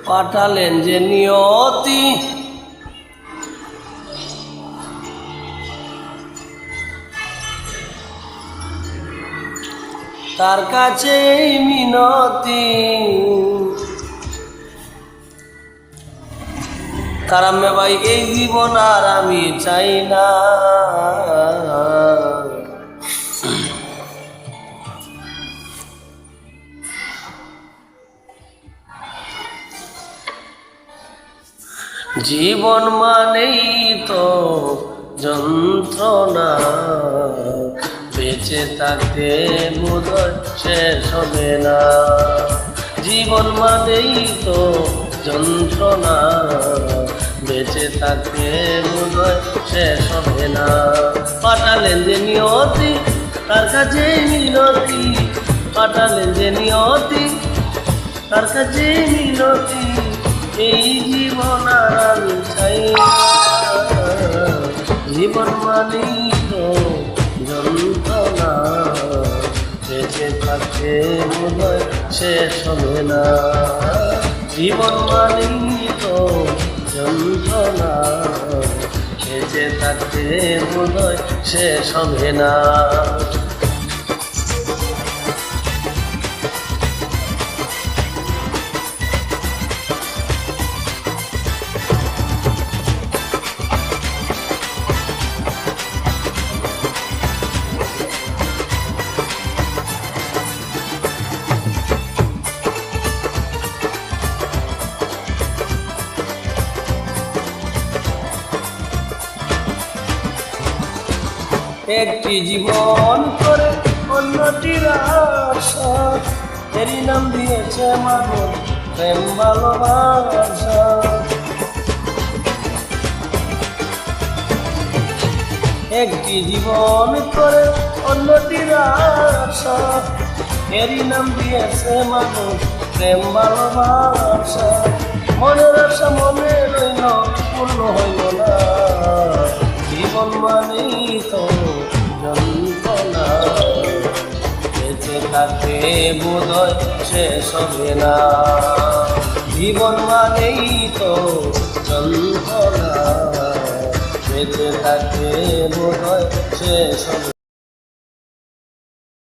পাঠালেন যে নিয়তি তার কাছে মিনতি তারামে ভাই এই জীবন আর আমি চাই না জীবন মানেই তো যন্ত্রণা বেঁচে থাকতে বোধহয় শেষ হবে না জীবন মানেই তো যন্ত্রণা বেঁচে থাকতে বোধহয় শেষ হবে না পাঠালেন যে নিয়তি তার কাছে মিনতি পাঠালেন যে নিয়তি তার কাছে মিনতি এই জীবন আর আমি চাই না জীবন মানেই তো যন্ত্রণা বেঁচে থাকতে বোধহয় শেষ হবে না জীবন মানেই তো যন্ত্রণা বেঁচে থাকতে বোধহয় শেষ হবে না একটি জীবন করে অন্যটির আশা এরই নাম দিয়েছে মানুষ প্রেম ভালোবাসা একটি জীবন করে অন্যটির আশা এরই নাম দিয়েছে মানুষ প্রেম ভালোবাসা মনের আশা মনে রইল পূর্ণ হইল না জীবন মানেই তো যন্ত্রণা বেঁচে থাকতে বোধহয় শেষ হবে না জীবন মানেই তো যন্ত্রণা বেঁচে থাকতে বোধহয় শেষ হবে